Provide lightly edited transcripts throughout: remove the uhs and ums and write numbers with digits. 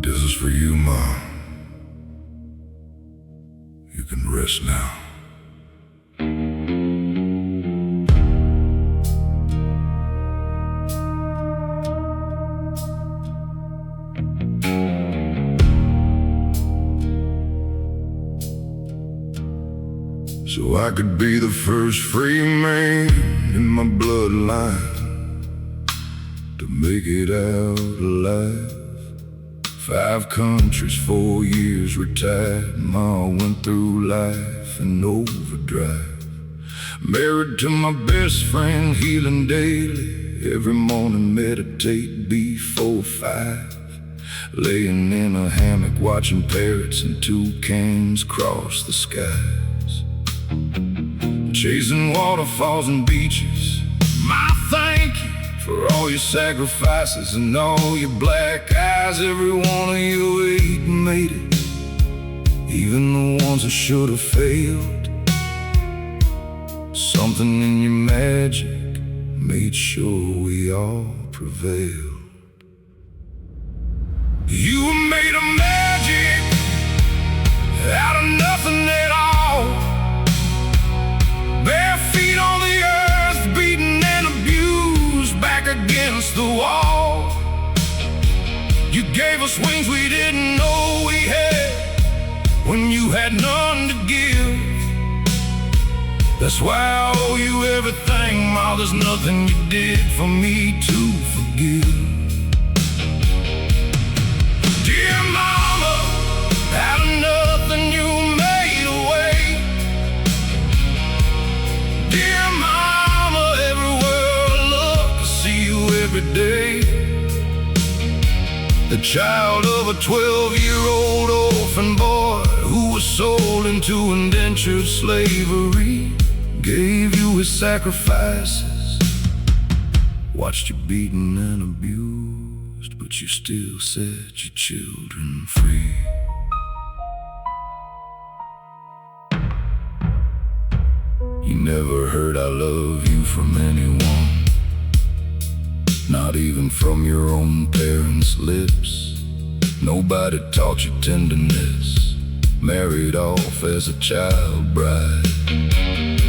This is for you, Mom. You can rest now. So I could be the first free man in my bloodline to make it out alive. 5 countries, 4 years retired. Ma went through life in overdrive. Married to my best friend, healing daily. Every morning meditate before 5. Laying in a hammock watching parrots and toucans cross the skies. Chasing waterfalls and beaches. My thank you for all your sacrifices and all your black eyes. Every one of you 8 made it, even the ones that should have failed. Something in your magic made sure we all prevailed. You made a magic out of nothing at all. Bare feet on the earth, beaten and abused, back against the wall. You gave us wings we didn't know we had, when you had none to give. That's why I owe you everything, Ma. There's nothing you did for me to forgive. Dear Mama, out of nothing you made a way. Dear Mama, everywhere I look, I see you every day. The child of a 12-year-old orphan boy who was sold into indentured slavery, gave you his sacrifices, watched you beaten and abused, but you still set your children free. You never heard I love you from anyone, not even from your own parents' lips. Nobody taught you tenderness, married off as a child bride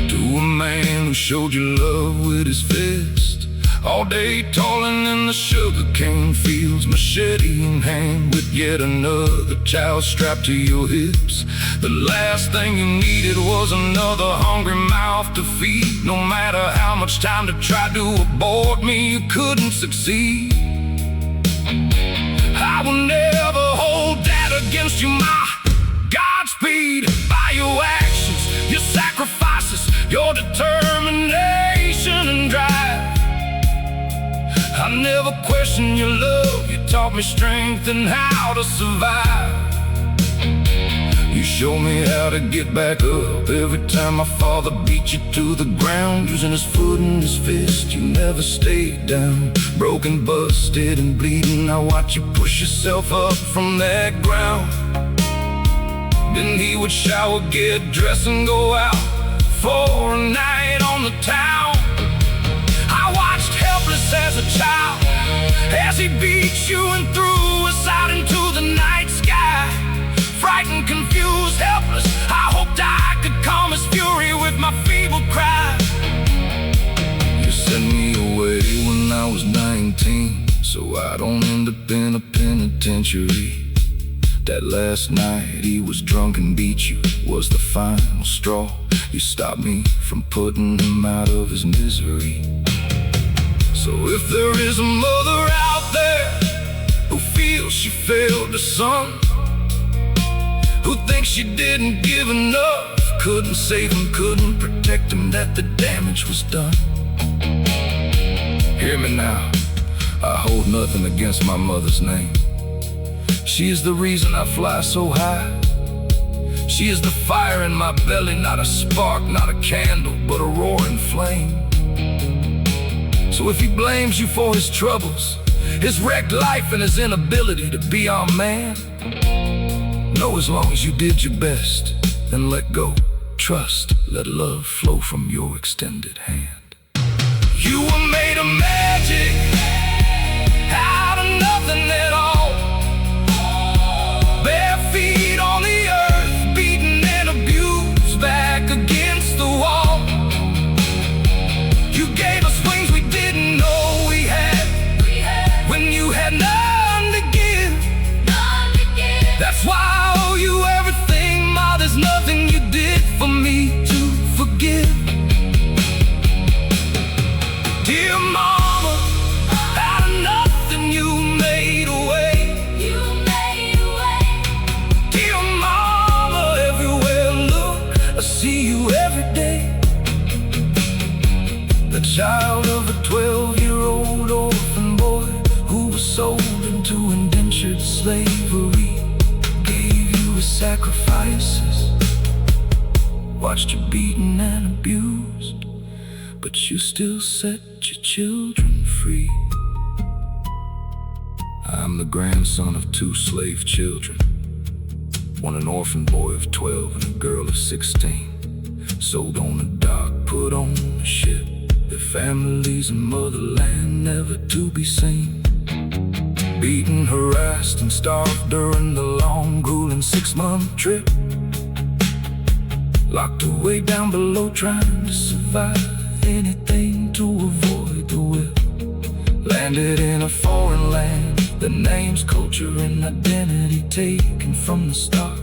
to a man who showed you love with his fist. All day toiling in the sugarcane fields, machete in hand, with yet another child strapped to your hips. The last thing you needed was another hungry mouth to feed. No matter how much time to try to abort me, you couldn't succeed. I will never hold that against you, Ma. Godspeed. By your actions, your sacrifices, your determination and drive, I never questioned your love. You taught me strength and how to survive. You showed me how to get back up every time my father beat you to the ground, using his foot and his fist. You never stayed down, broken, busted, and bleeding. I watch you push yourself up from that ground. Then he would shower, get dressed, and go out for a night on the town. I watched helpless as a child as he beat you and threw us out into the night sky. Frightened, confused, helpless, I hoped I could calm his fury with my feeble cry. You sent me away when I was 19, so I don't end up in a penitentiary. That last night he was drunk and beat you was the final straw. You stopped me from putting him out of his misery. So if there is a mother out there who feels she failed her son, who thinks she didn't give enough, couldn't save him, couldn't protect him, that the damage was done, hear me now. I hold nothing against my mother's name. She is the reason I fly so high. She is the fire in my belly, not a spark, not a candle, but a roaring flame. So if he blames you for his troubles, his wrecked life, and his inability to be our man, know as long as you did your best, then let go, trust, let love flow from your extended hand. You were made of magic out of nothing at all. watched you beaten and abused, but you still set your children free. I'm the grandson of 2 slave children, one an orphan boy of 12 and a girl of 16. Sold on a dock, put on a ship, their families in motherland never to be seen. Beaten, harassed, and starved during the long, grueling 6-month trip. Locked away down below, trying to survive anything to avoid the whip. Landed in a foreign land, the names, culture, and identity taken from the start.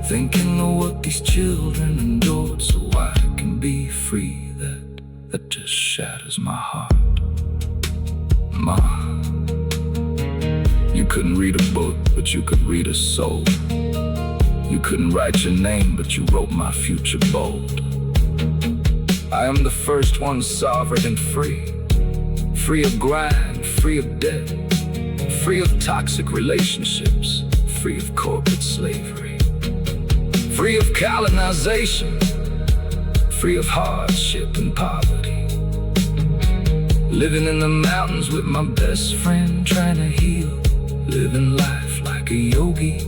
Thinking of what these children endured so I can be free, that just shatters my heart. Ma, you couldn't read a book, but you could read a soul. You couldn't write your name, but you wrote my future bold. I am the first one sovereign and free. Free of grind, free of debt, free of toxic relationships, free of corporate slavery, free of colonization, free of hardship and poverty. Living in the mountains with my best friend, trying to heal, living life like a yogi.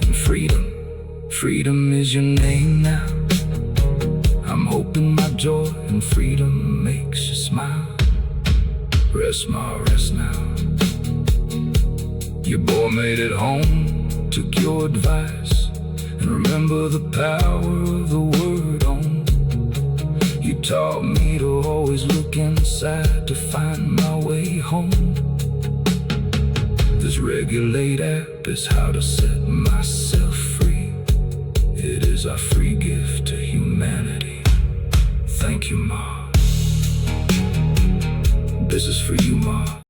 And freedom is your name now. I'm hoping my joy and freedom makes you smile. Rest, ma, rest now. Your boy made it home, took your advice, and remember the power of the word on. You taught me to always look inside to find my way home. This Regulate app is how to set myself free. It is our free gift to humanity. Thank you, Ma. This is for you, Ma.